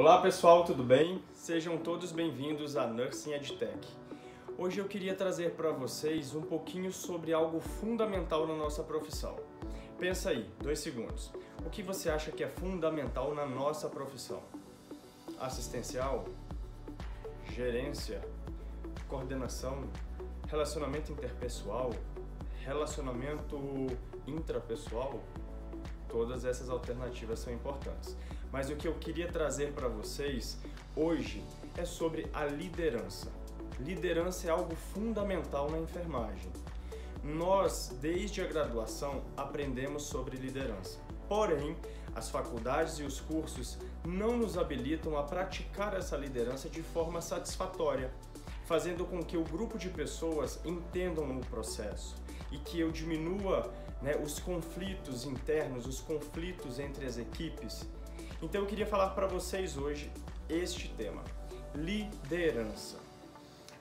Olá pessoal, tudo bem? Sejam todos bem-vindos à Nursing EdTech. Hoje eu queria trazer para vocês um pouquinho sobre algo fundamental na nossa profissão. Pensa aí, 2 segundos. O que você acha que é fundamental na nossa profissão? Assistencial? Gerência? Coordenação? Relacionamento interpessoal? Relacionamento intrapessoal? Todas essas alternativas são importantes. Mas o que eu queria trazer para vocês hoje é sobre a liderança. Liderança é algo fundamental na enfermagem. Nós, desde a graduação, aprendemos sobre liderança. Porém, as faculdades e os cursos não nos habilitam a praticar essa liderança de forma satisfatória, fazendo com que o grupo de pessoas entendam o processo e que eu diminua os conflitos internos, os conflitos entre as equipes. Então eu queria falar para vocês hoje este tema, liderança.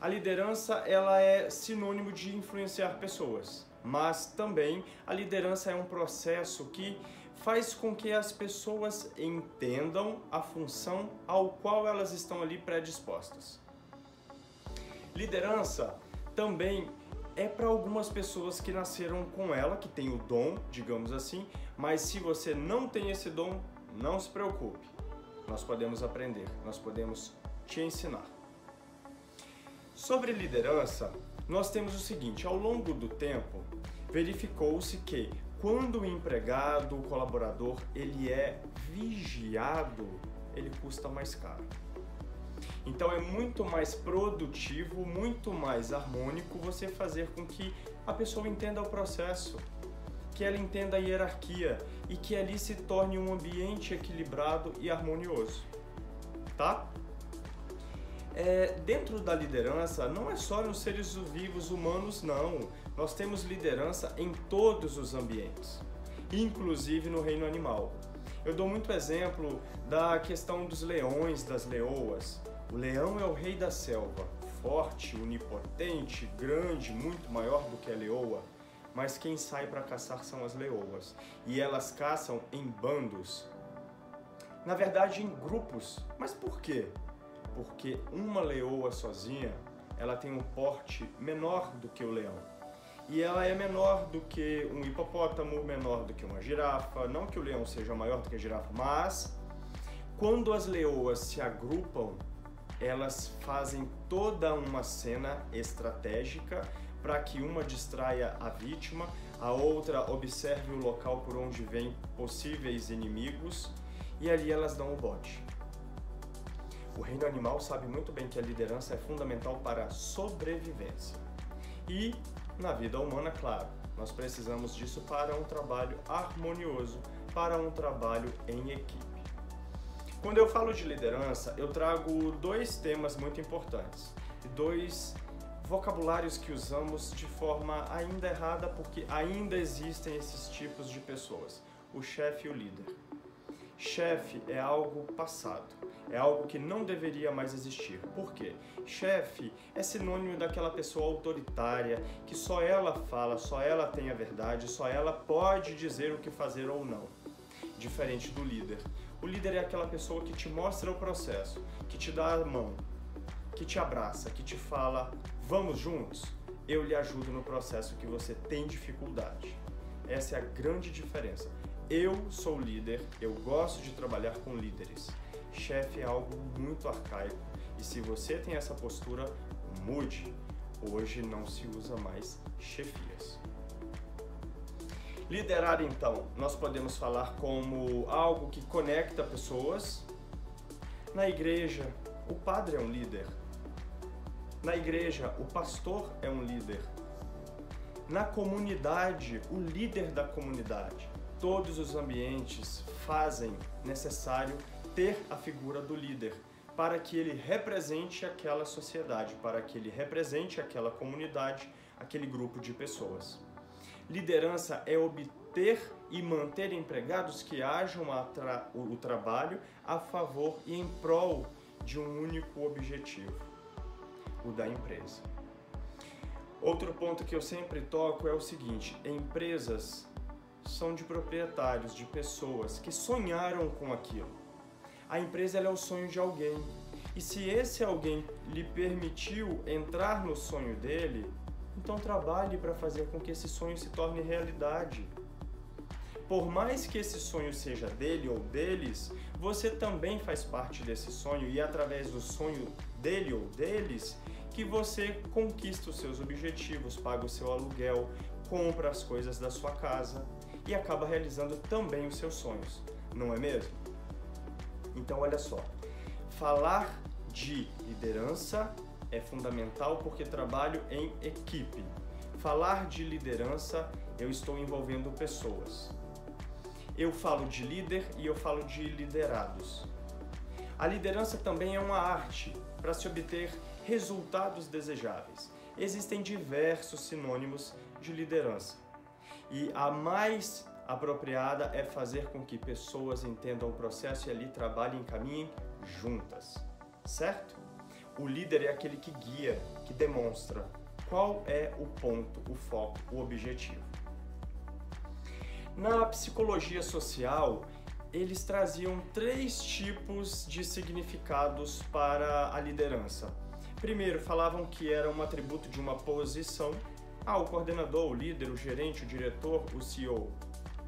A liderança ela é sinônimo de influenciar pessoas, mas também a liderança é um processo que faz com que as pessoas entendam a função ao qual elas estão ali predispostas. Liderança também é para algumas pessoas que nasceram com ela, que tem o dom, digamos assim, mas se você não tem esse dom, não se preocupe. Nós podemos aprender, nós podemos te ensinar. Sobre liderança, nós temos o seguinte, ao longo do tempo, verificou-se que quando o empregado, o colaborador, ele é vigiado, ele custa mais caro. Então é muito mais produtivo, muito mais harmônico você fazer com que a pessoa entenda o processo, que ela entenda a hierarquia e que ali se torne um ambiente equilibrado e harmonioso, tá? Dentro da liderança, não é só nos seres vivos humanos, não. Nós temos liderança em todos os ambientes, inclusive no reino animal. Eu dou muito exemplo da questão dos leões, das leoas. O leão é o rei da selva, forte, onipotente, grande, muito maior do que a leoa. Mas quem sai para caçar são as leoas. E elas caçam em bandos. Na verdade, em grupos. Mas por quê? Porque uma leoa sozinha, ela tem um porte menor do que o leão. E ela é menor do que um hipopótamo, menor do que uma girafa. Não que o leão seja maior do que a girafa, mas quando as leoas se agrupam, elas fazem toda uma cena estratégica para que uma distraia a vítima, a outra observe o local por onde vêm possíveis inimigos e ali elas dão o bote. O reino animal sabe muito bem que a liderança é fundamental para a sobrevivência. E na vida humana, claro, nós precisamos disso para um trabalho harmonioso, para um trabalho em equipe. Quando eu falo de liderança, eu trago 2 temas muito importantes, 2 vocabulários que usamos de forma ainda errada, porque ainda existem esses tipos de pessoas, o chefe e o líder. Chefe é algo passado, é algo que não deveria mais existir. Por quê? Chefe é sinônimo daquela pessoa autoritária, que só ela fala, só ela tem a verdade, só ela pode dizer o que fazer ou não. Diferente do líder. O líder é aquela pessoa que te mostra o processo, que te dá a mão, que te abraça, que te fala, vamos juntos? Eu lhe ajudo no processo que você tem dificuldade. Essa é a grande diferença. Eu sou líder, eu gosto de trabalhar com líderes. Chefe é algo muito arcaico e se você tem essa postura, mude. Hoje não se usa mais chefias. Liderar, então, nós podemos falar como algo que conecta pessoas. Na igreja, o padre é um líder. Na igreja, o pastor é um líder. Na comunidade, o líder da comunidade. Todos os ambientes fazem necessário ter a figura do líder para que ele represente aquela sociedade, para que ele represente aquela comunidade, aquele grupo de pessoas. Liderança é obter e manter empregados que ajam o trabalho a favor e em prol de um único objetivo, o da empresa. Outro ponto que eu sempre toco é o seguinte, empresas são de proprietários, de pessoas que sonharam com aquilo. A empresa ela é o sonho de alguém. E se esse alguém lhe permitiu entrar no sonho dele, então trabalhe para fazer com que esse sonho se torne realidade. Por mais que esse sonho seja dele ou deles, você também faz parte desse sonho e é através do sonho dele ou deles que você conquista os seus objetivos, paga o seu aluguel, compra as coisas da sua casa e acaba realizando também os seus sonhos, não é mesmo? Então olha só, falar de liderança é fundamental porque trabalho em equipe. Falar de liderança, eu estou envolvendo pessoas. Eu falo de líder e eu falo de liderados. A liderança também é uma arte para se obter resultados desejáveis. Existem diversos sinônimos de liderança. E a mais apropriada é fazer com que pessoas entendam o processo e ali trabalhem e caminhem juntas, certo? O líder é aquele que guia, que demonstra qual é o ponto, o foco, o objetivo. Na psicologia social, eles traziam 3 tipos de significados para a liderança. Primeiro, falavam que era um atributo de uma posição. O coordenador, o líder, o gerente, o diretor, o CEO.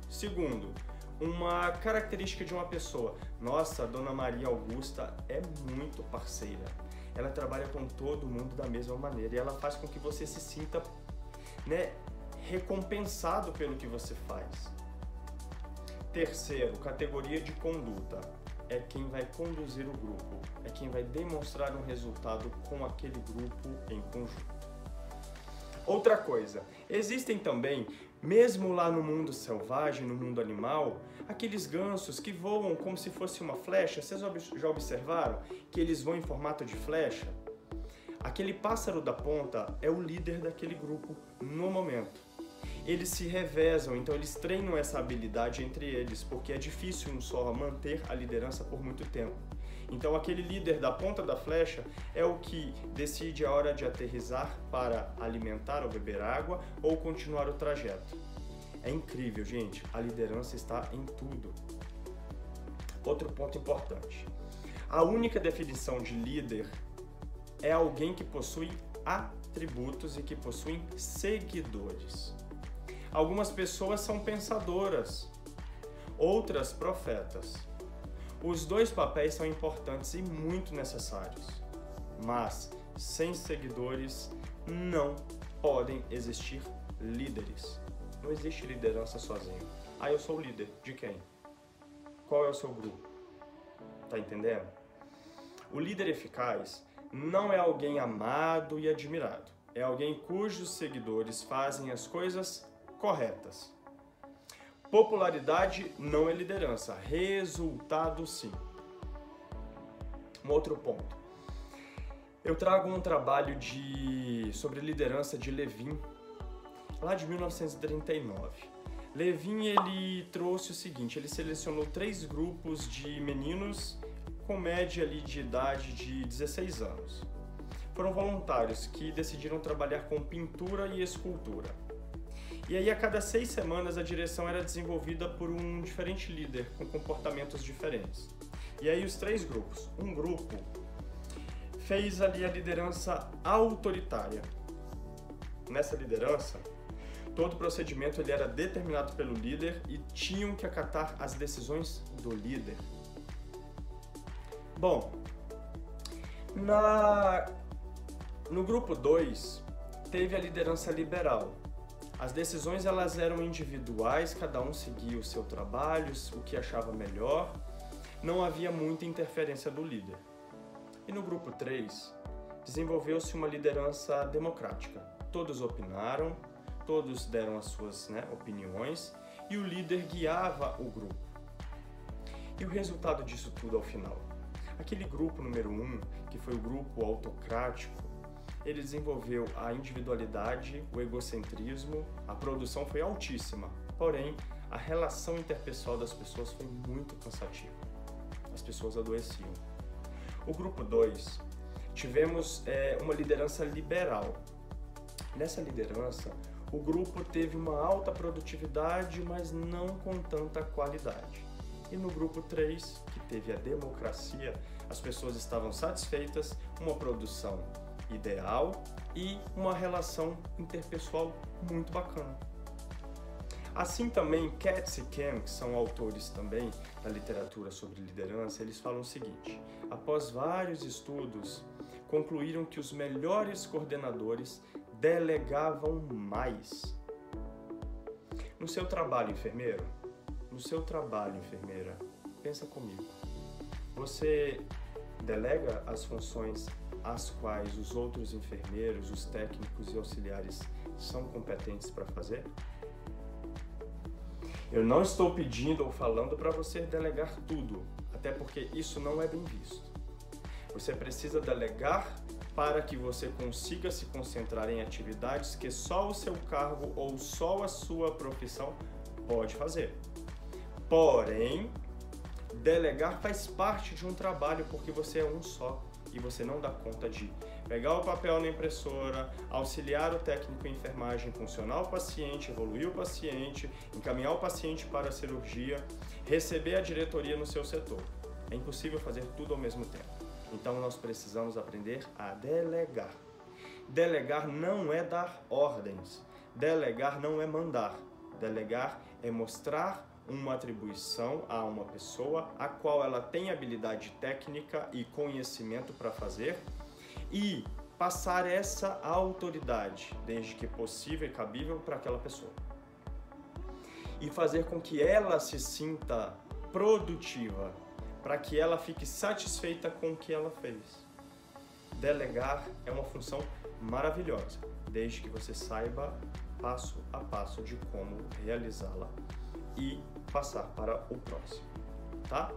Segundo, uma característica de uma pessoa. Nossa, a Dona Maria Augusta é muito parceira. Ela trabalha com todo mundo da mesma maneira e ela faz com que você se sinta, recompensado pelo que você faz. Terceiro, categoria de conduta. É quem vai conduzir o grupo, é quem vai demonstrar um resultado com aquele grupo em conjunto. Outra coisa, existem também, mesmo lá no mundo selvagem, no mundo animal, aqueles gansos que voam como se fosse uma flecha. Vocês já observaram que eles voam em formato de flecha? Aquele pássaro da ponta é o líder daquele grupo no momento. Eles se revezam, então eles treinam essa habilidade entre eles, porque é difícil um só manter a liderança por muito tempo. Então aquele líder da ponta da flecha é o que decide a hora de aterrissar para alimentar ou beber água ou continuar o trajeto. É incrível, gente, a liderança está em tudo. Outro ponto importante. A única definição de líder é alguém que possui atributos e que possui seguidores. Algumas pessoas são pensadoras, outras profetas. Os 2 papéis são importantes e muito necessários, mas sem seguidores não podem existir líderes. Não existe liderança sozinho. Eu sou o líder. De quem? Qual é o seu grupo? Tá entendendo? O líder eficaz não é alguém amado e admirado. É alguém cujos seguidores fazem as coisas corretas. Popularidade não é liderança, resultado sim. Um outro ponto. Eu trago um trabalho sobre liderança de Levin, lá de 1939. Levin ele trouxe o seguinte, ele selecionou 3 grupos de meninos com média ali de idade de 16 anos. Foram voluntários que decidiram trabalhar com pintura e escultura. E aí, a cada 6 semanas, a direção era desenvolvida por um diferente líder, com comportamentos diferentes. E aí, os 3 grupos. Um grupo fez ali a liderança autoritária. Nessa liderança, todo o procedimento ele era determinado pelo líder e tinham que acatar as decisões do líder. Bom, no grupo 2, teve a liderança liberal. As decisões elas eram individuais, cada um seguia o seu trabalho, o que achava melhor, não havia muita interferência do líder. E no grupo 3, desenvolveu-se uma liderança democrática. Todos opinaram, todos deram as suas opiniões e o líder guiava o grupo. E o resultado disso tudo ao final? Aquele grupo número 1, que foi o grupo autocrático, ele desenvolveu a individualidade, o egocentrismo, a produção foi altíssima, porém a relação interpessoal das pessoas foi muito cansativa. As pessoas adoeciam. O grupo 2, tivemos uma liderança liberal. Nessa liderança, o grupo teve uma alta produtividade, mas não com tanta qualidade. E no grupo 3, que teve a democracia, as pessoas estavam satisfeitas, uma produção ideal e uma relação interpessoal muito bacana. Assim também, Katz e Kem, que são autores também da literatura sobre liderança, eles falam o seguinte: após vários estudos, concluíram que os melhores coordenadores delegavam mais. No seu trabalho, enfermeiro, pensa comigo. Você delega as funções as quais os outros enfermeiros, os técnicos e auxiliares são competentes para fazer? Eu não estou pedindo ou falando para você delegar tudo, até porque isso não é bem visto. Você precisa delegar para que você consiga se concentrar em atividades que só o seu cargo ou só a sua profissão pode fazer. Porém, delegar faz parte de um trabalho porque você é um só e você não dá conta de pegar o papel na impressora, auxiliar o técnico em enfermagem, funcionar o paciente, evoluir o paciente, encaminhar o paciente para a cirurgia, receber a diretoria no seu setor. É impossível fazer tudo ao mesmo tempo. Então nós precisamos aprender a delegar. Delegar não é dar ordens. Delegar não é mandar. Delegar é mostrar uma atribuição a uma pessoa a qual ela tem habilidade técnica e conhecimento para fazer e passar essa autoridade, desde que possível e cabível, para aquela pessoa. E fazer com que ela se sinta produtiva, para que ela fique satisfeita com o que ela fez. Delegar é uma função maravilhosa, desde que você saiba passo a passo de como realizá-la e passar para o próximo, tá?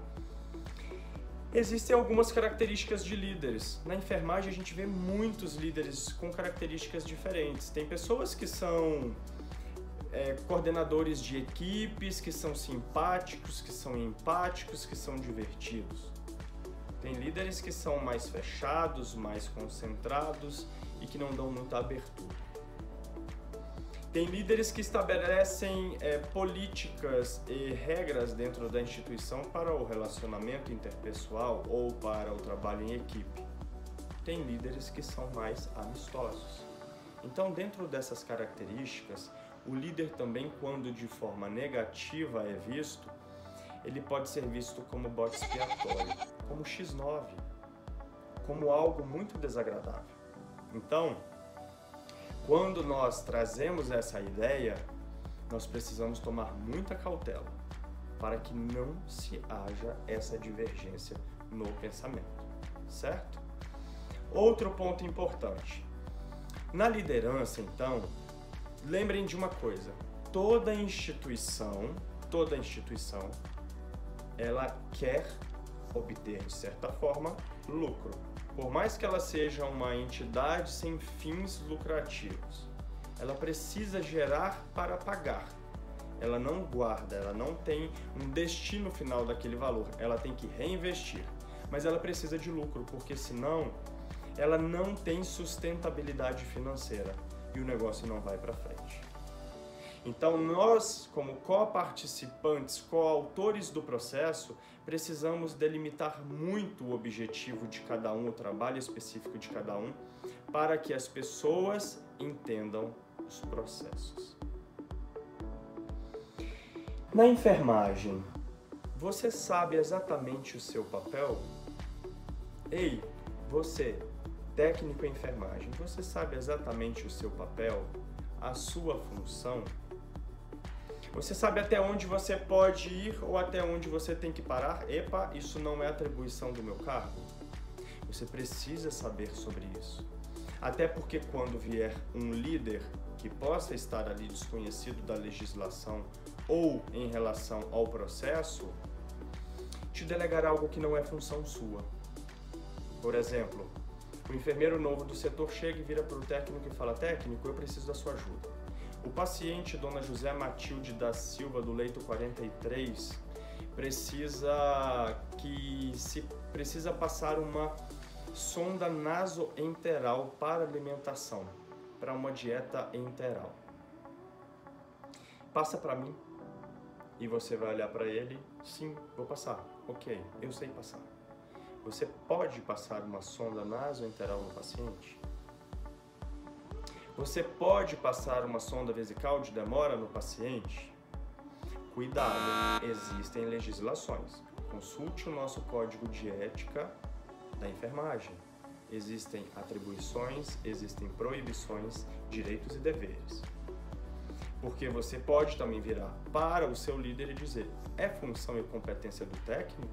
Existem algumas características de líderes. Na enfermagem a gente vê muitos líderes com características diferentes. Tem pessoas que são coordenadores de equipes, que são simpáticos, que são empáticos, que são divertidos. Tem líderes que são mais fechados, mais concentrados e que não dão muita abertura. Tem líderes que estabelecem políticas e regras dentro da instituição para o relacionamento interpessoal ou para o trabalho em equipe. Tem líderes que são mais amistosos. Então, dentro dessas características, o líder também, quando de forma negativa é visto, ele pode ser visto como bode expiatório, como X9, como algo muito desagradável. Então, quando nós trazemos essa ideia, nós precisamos tomar muita cautela para que não se haja essa divergência no pensamento, certo? Outro ponto importante. Na liderança, então, lembrem de uma coisa, toda instituição, ela quer obter, de certa forma, lucro. Por mais que ela seja uma entidade sem fins lucrativos, ela precisa gerar para pagar. Ela não guarda, ela não tem um destino final daquele valor, ela tem que reinvestir. Mas ela precisa de lucro, porque senão ela não tem sustentabilidade financeira e o negócio não vai para frente. Então nós, como coparticipantes, coautores do processo, precisamos delimitar muito o objetivo de cada um, o trabalho específico de cada um, para que as pessoas entendam os processos. Na enfermagem, você sabe exatamente o seu papel? Ei, você, técnico em enfermagem, você sabe exatamente o seu papel, a sua função? Você sabe até onde você pode ir ou até onde você tem que parar? Epa, isso não é atribuição do meu cargo. Você precisa saber sobre isso. Até porque quando vier um líder que possa estar ali desconhecido da legislação ou em relação ao processo, te delegar algo que não é função sua. Por exemplo, o enfermeiro novo do setor chega e vira para o técnico e fala: técnico, eu preciso da sua ajuda. O paciente, Dona José Matilde da Silva, do leito 43, precisa passar uma sonda nasoenteral para alimentação, para uma dieta enteral. Passa para mim e você vai olhar para ele Sim, vou passar. Ok, eu sei passar. Você pode passar uma sonda nasoenteral no paciente? Você pode passar uma sonda vesical de demora no paciente? Cuidado, existem legislações. Consulte o nosso código de ética da enfermagem. Existem atribuições, existem proibições, direitos e deveres. Porque você pode também virar para o seu líder e dizer: é função e competência do técnico?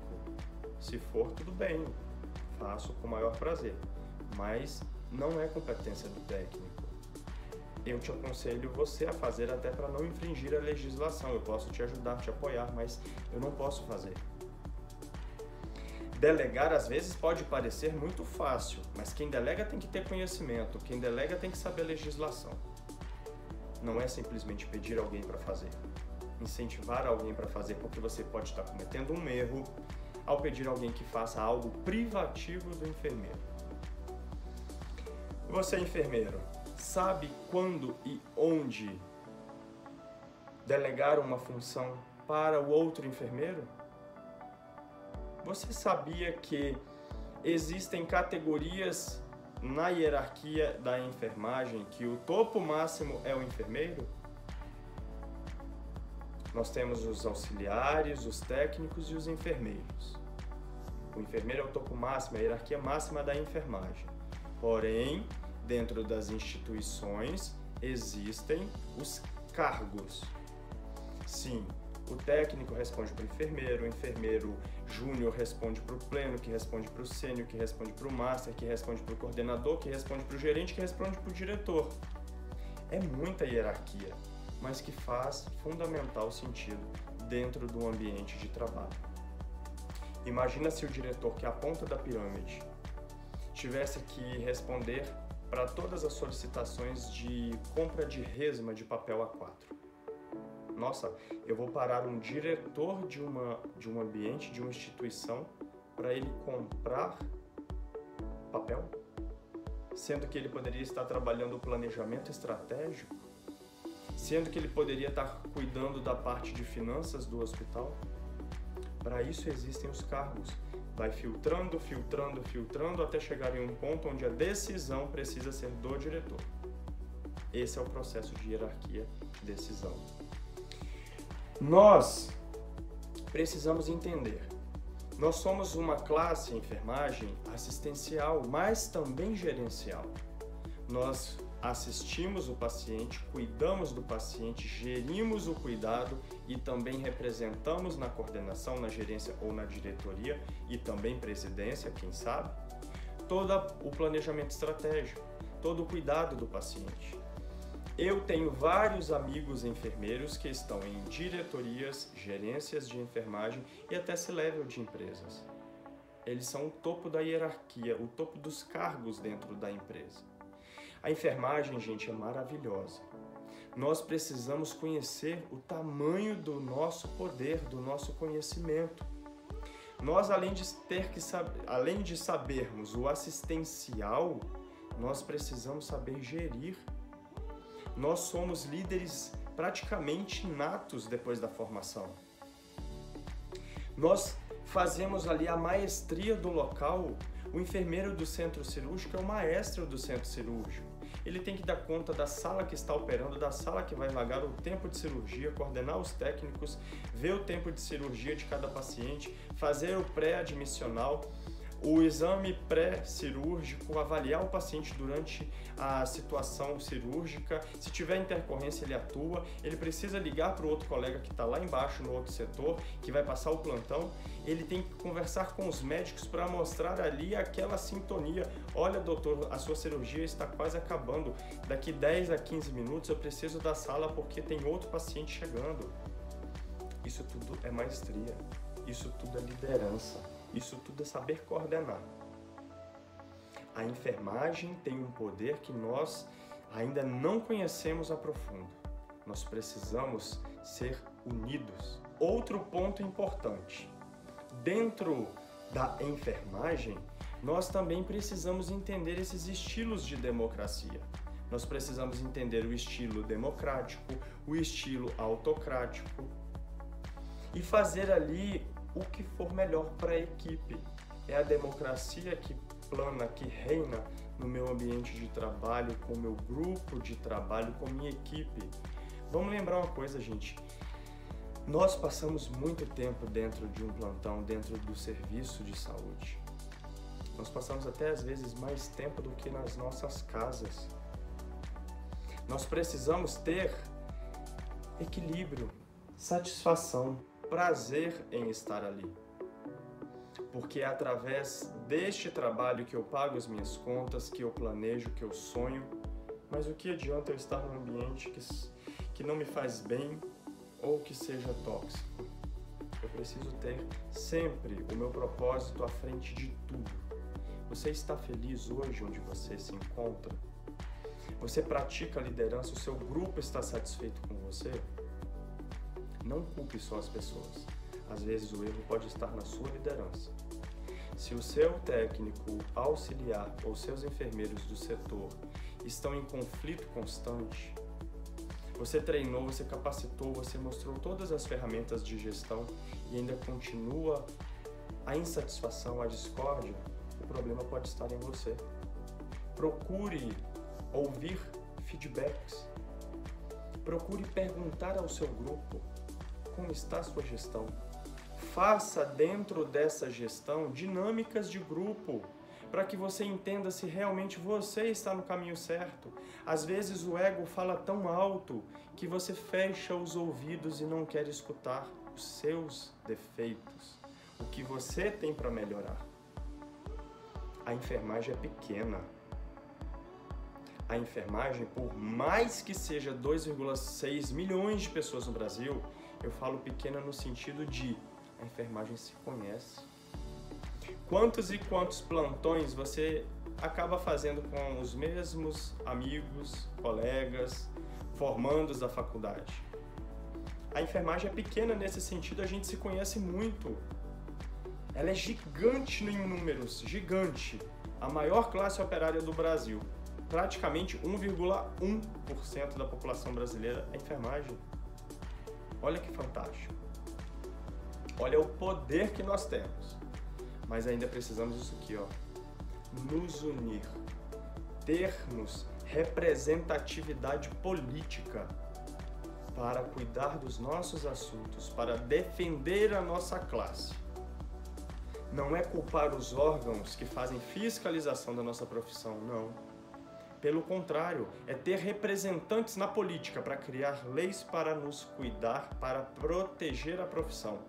Se for, tudo bem, faço com o maior prazer. Mas não é competência do técnico. Eu te aconselho você a fazer até para não infringir a legislação. Eu posso te ajudar, te apoiar, mas eu não posso fazer. Delegar às vezes pode parecer muito fácil, mas quem delega tem que ter conhecimento, quem delega tem que saber a legislação. Não é simplesmente pedir alguém para fazer, incentivar alguém para fazer, porque você pode estar cometendo um erro ao pedir alguém que faça algo privativo do enfermeiro. Você, enfermeiro, sabe quando e onde delegar uma função para o outro enfermeiro? Você sabia que existem categorias na hierarquia da enfermagem que o topo máximo é o enfermeiro? Nós temos os auxiliares, os técnicos e os enfermeiros. O enfermeiro é o topo máximo, a hierarquia máxima da enfermagem. Porém, dentro das instituições existem os cargos. Sim, o técnico responde para o enfermeiro júnior responde para o pleno, que responde para o sênior, que responde para o master, que responde para o coordenador, que responde para o gerente, que responde para o diretor. É muita hierarquia, mas que faz fundamental sentido dentro do ambiente de trabalho. Imagina se o diretor, que é a ponta da pirâmide, tivesse que responder para todas as solicitações de compra de resma de papel A4. Nossa, eu vou parar um diretor de um ambiente, de uma instituição, para ele comprar papel? Sendo que ele poderia estar trabalhando o planejamento estratégico? Sendo que ele poderia estar cuidando da parte de finanças do hospital? Para isso existem os cargos. Vai filtrando, filtrando, filtrando, até chegar em um ponto onde a decisão precisa ser do diretor. Esse é o processo de hierarquia de decisão. Nós precisamos entender, nós somos uma classe, enfermagem, assistencial, mas também gerencial. Nós assistimos o paciente, cuidamos do paciente, gerimos o cuidado e também representamos na coordenação, na gerência ou na diretoria e também presidência, quem sabe, todo o planejamento estratégico, todo o cuidado do paciente. Eu tenho vários amigos enfermeiros que estão em diretorias, gerências de enfermagem e até C-level de empresas. Eles são o topo da hierarquia, o topo dos cargos dentro da empresa. A enfermagem, gente, é maravilhosa. Nós precisamos conhecer o tamanho do nosso poder, do nosso conhecimento. Nós, além de sabermos o assistencial, nós precisamos saber gerir. Nós somos líderes praticamente natos depois da formação. Nós fazemos ali a maestria do local. O enfermeiro do centro cirúrgico é o maestro do centro cirúrgico. Ele tem que dar conta da sala que está operando, da sala que vai vagar, o tempo de cirurgia, coordenar os técnicos, ver o tempo de cirurgia de cada paciente, fazer o pré-admissional, o exame pré-cirúrgico, avaliar o paciente durante a situação cirúrgica. Se tiver intercorrência, ele atua. Ele precisa ligar para o outro colega que está lá embaixo no outro setor, que vai passar o plantão. Ele tem que conversar com os médicos para mostrar ali aquela sintonia. Olha, doutor, a sua cirurgia está quase acabando. Daqui 10 a 15 minutos eu preciso da sala porque tem outro paciente chegando. Isso tudo é maestria. Isso tudo é liderança. Isso tudo é saber coordenar. A enfermagem tem um poder que nós ainda não conhecemos a profundo. Nós precisamos ser unidos. Outro ponto importante. Dentro da enfermagem, nós também precisamos entender esses estilos de democracia. Nós precisamos entender o estilo democrático, o estilo autocrático. e fazer ali o que for melhor para a equipe. É a democracia que plana, que reina no meu ambiente de trabalho, com o meu grupo de trabalho, com minha equipe. Vamos lembrar uma coisa, gente. Nós passamos muito tempo dentro de um plantão, dentro do serviço de saúde. Nós passamos até às vezes mais tempo do que nas nossas casas. Nós precisamos ter equilíbrio, satisfação, prazer em estar ali. Porque é através deste trabalho que eu pago as minhas contas, que eu planejo, que eu sonho. Mas o que adianta eu estar num ambiente que não me faz bem ou que seja tóxico? Eu preciso ter sempre o meu propósito à frente de tudo. Você está feliz hoje onde você se encontra? Você pratica a liderança? O seu grupo está satisfeito com você? Não culpe só as pessoas. Às vezes o erro pode estar na sua liderança. Se o seu técnico auxiliar ou seus enfermeiros do setor estão em conflito constante, você treinou, você capacitou, você mostrou todas as ferramentas de gestão e ainda continua a insatisfação, a discórdia, o problema pode estar em você. Procure ouvir feedbacks. Procure perguntar ao seu grupo como está a sua gestão. Faça dentro dessa gestão dinâmicas de grupo, para que você entenda se realmente você está no caminho certo. Às vezes o ego fala tão alto que você fecha os ouvidos e não quer escutar os seus defeitos, o que você tem para melhorar. A enfermagem é pequena. A enfermagem, por mais que seja 2,6 milhões de pessoas no Brasil, eu falo pequena no sentido de a enfermagem se conhece. Quantos e quantos plantões você acaba fazendo com os mesmos amigos, colegas, formandos da faculdade? A enfermagem é pequena nesse sentido, a gente se conhece muito. Ela é gigante em números, gigante. A maior classe operária do Brasil. Praticamente 1,1% da população brasileira é enfermagem. Olha que fantástico. Olha o poder que nós temos. Mas ainda precisamos disso aqui, ó. Nos unir. Termos representatividade política para cuidar dos nossos assuntos, para defender a nossa classe. Não é culpar os órgãos que fazem fiscalização da nossa profissão, não. Pelo contrário, é ter representantes na política para criar leis para nos cuidar, para proteger a profissão.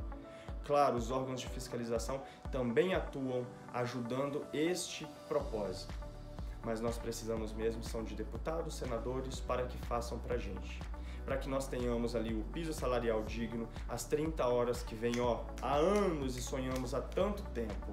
Claro, os órgãos de fiscalização também atuam ajudando este propósito. Mas nós precisamos mesmo são de deputados, senadores para que façam para a gente. Para que nós tenhamos ali o piso salarial digno, as 30 horas que vem há anos e sonhamos há tanto tempo.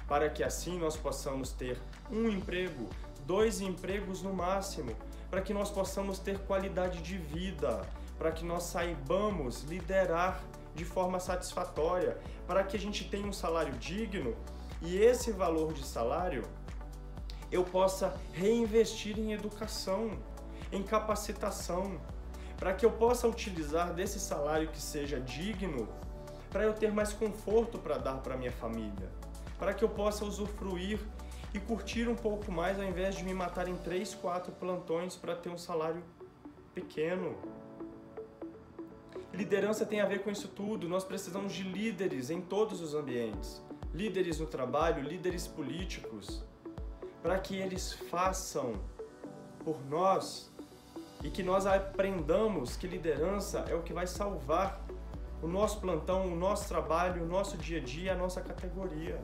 Para que assim nós possamos ter um emprego, 2 empregos no máximo, para que nós possamos ter qualidade de vida, para que nós saibamos liderar de forma satisfatória, para que a gente tenha um salário digno e esse valor de salário eu possa reinvestir em educação, em capacitação, para que eu possa utilizar desse salário que seja digno, para eu ter mais conforto para dar para minha família, para que eu possa usufruir e curtir um pouco mais ao invés de me matar em 3, 4 plantões para ter um salário pequeno. Liderança tem a ver com isso tudo. Nós precisamos de líderes em todos os ambientes. Líderes no trabalho, líderes políticos, para que eles façam por nós e que nós aprendamos que liderança é o que vai salvar o nosso plantão, o nosso trabalho, o nosso dia a dia, a nossa categoria.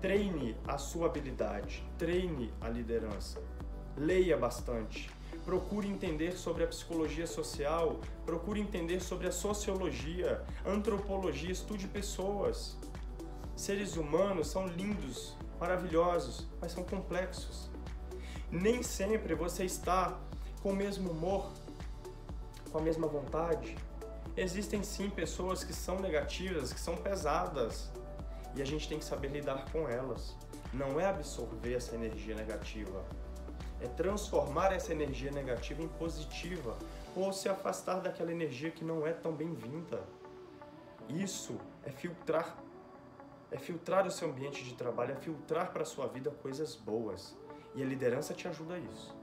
Treine a sua habilidade, treine a liderança, leia bastante, procure entender sobre a psicologia social, procure entender sobre a sociologia, antropologia, estude pessoas. Seres humanos são lindos, maravilhosos, mas são complexos. Nem sempre você está com o mesmo humor, com a mesma vontade. Existem sim pessoas que são negativas, que são pesadas, e a gente tem que saber lidar com elas. Não é absorver essa energia negativa, é transformar essa energia negativa em positiva ou se afastar daquela energia que não é tão bem-vinda. Isso é filtrar o seu ambiente de trabalho, é filtrar para a sua vida coisas boas. E a liderança te ajuda a isso.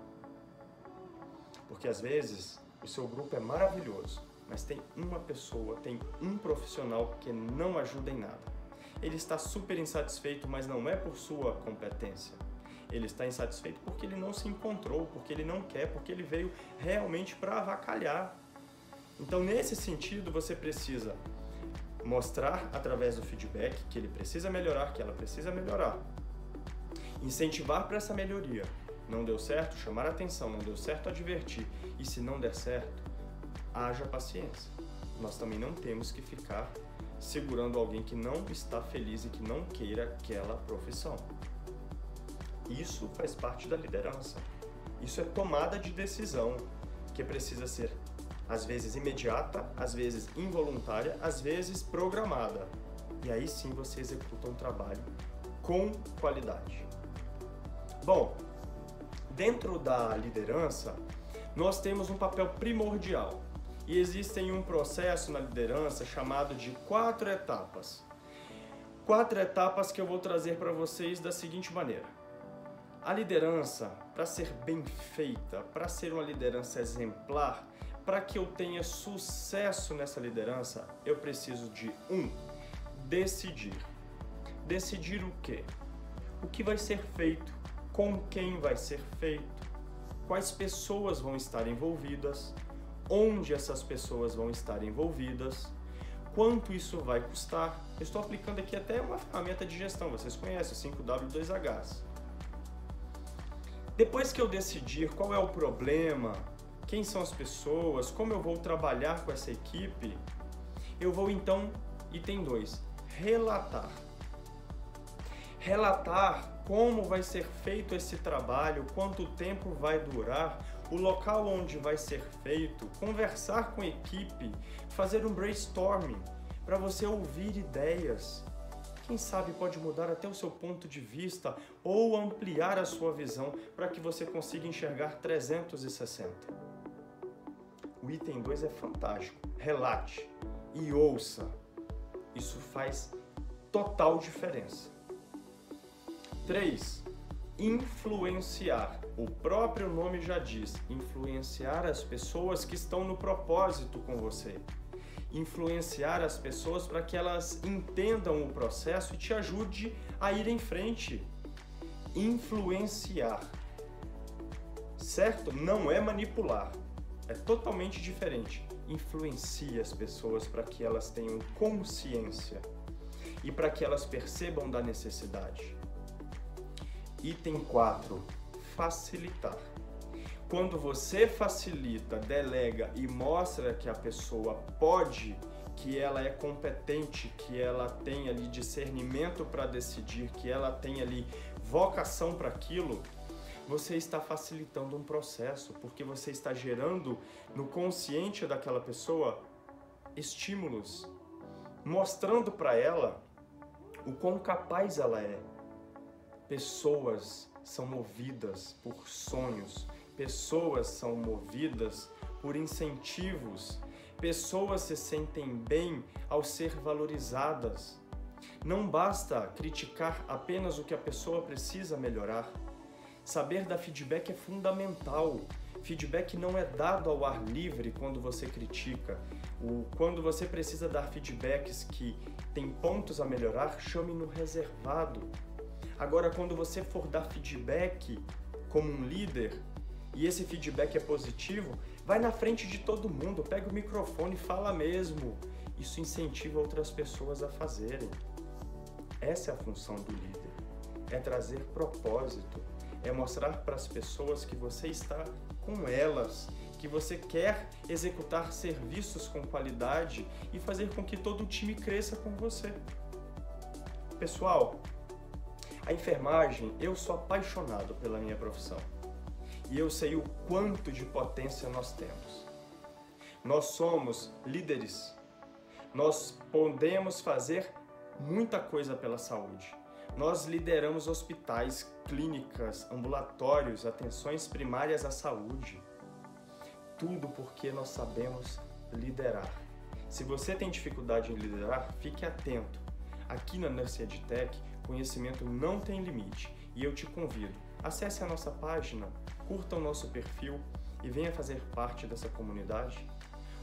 Porque às vezes o seu grupo é maravilhoso, mas tem uma pessoa, tem um profissional que não ajuda em nada. Ele está super insatisfeito, mas não é por sua competência. Ele está insatisfeito porque ele não se encontrou, porque ele não quer, porque ele veio realmente para avacalhar. Então, nesse sentido, você precisa mostrar através do feedback que ele precisa melhorar, que ela precisa melhorar. Incentivar para essa melhoria. Não deu certo, chamar a atenção, não deu certo, advertir. E se não der certo, haja paciência. Nós também não temos que ficar segurando alguém que não está feliz e que não queira aquela profissão. Isso faz parte da liderança. Isso é tomada de decisão, que precisa ser, às vezes, imediata, às vezes involuntária, às vezes programada. E aí sim você executa um trabalho com qualidade. Bom, dentro da liderança, nós temos um papel primordial. E existem um processo na liderança chamado de 4 etapas. 4 etapas que eu vou trazer para vocês da seguinte maneira. A liderança, para ser bem feita, para ser uma liderança exemplar, para que eu tenha sucesso nessa liderança, eu preciso de 1. Decidir. Decidir o quê? O que vai ser feito, com quem vai ser feito, quais pessoas vão estar envolvidas, onde essas pessoas vão estar envolvidas, quanto isso vai custar. Eu estou aplicando aqui até uma ferramenta de gestão, vocês conhecem, o 5W2Hs. Depois que eu decidir qual é o problema, quem são as pessoas, como eu vou trabalhar com essa equipe, eu vou então, item 2, relatar. Relatar como vai ser feito esse trabalho, quanto tempo vai durar, o local onde vai ser feito, conversar com a equipe, fazer um brainstorming para você ouvir ideias. Quem sabe pode mudar até o seu ponto de vista ou ampliar a sua visão para que você consiga enxergar 360. O item 2 é fantástico. Relate e ouça. Isso faz total diferença. 3. Influenciar. O próprio nome já diz, influenciar as pessoas que estão no propósito com você. Influenciar as pessoas para que elas entendam o processo e te ajude a ir em frente. Influenciar. Certo? Não é manipular. É totalmente diferente. Influencia as pessoas para que elas tenham consciência e para que elas percebam da necessidade. Item 4. Facilitar. Quando você facilita, delega e mostra que a pessoa pode, que ela é competente, que ela tem ali discernimento para decidir, que ela tem ali vocação para aquilo, você está facilitando um processo, porque você está gerando no consciente daquela pessoa estímulos, mostrando para ela o quão capaz ela é. Pessoas são movidas por sonhos, pessoas são movidas por incentivos, pessoas se sentem bem ao ser valorizadas. Não basta criticar apenas o que a pessoa precisa melhorar. Saber dar feedback é fundamental. Feedback não é dado ao ar livre quando você critica. Quando você precisa dar feedbacks que tem pontos a melhorar, chame no reservado. Agora, quando você for dar feedback como um líder, e esse feedback é positivo, vai na frente de todo mundo, pega o microfone e fala mesmo. Isso incentiva outras pessoas a fazerem. Essa é a função do líder, é trazer propósito, é mostrar para as pessoas que você está com elas, que você quer executar serviços com qualidade e fazer com que todo o time cresça com você. Pessoal, a enfermagem, eu sou apaixonado pela minha profissão. E eu sei o quanto de potência nós temos. Nós somos líderes. Nós podemos fazer muita coisa pela saúde. Nós lideramos hospitais, clínicas, ambulatórios, atenções primárias à saúde. Tudo porque nós sabemos liderar. Se você tem dificuldade em liderar, fique atento. Aqui na Nurse EdTech, conhecimento não tem limite e eu te convido. Acesse a nossa página, curta o nosso perfil e venha fazer parte dessa comunidade.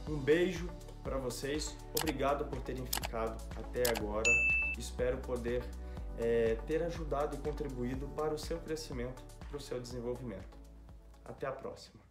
Um beijo para vocês, obrigado por terem ficado até agora. Espero poder ter ajudado e contribuído para o seu crescimento, para o seu desenvolvimento. Até a próxima!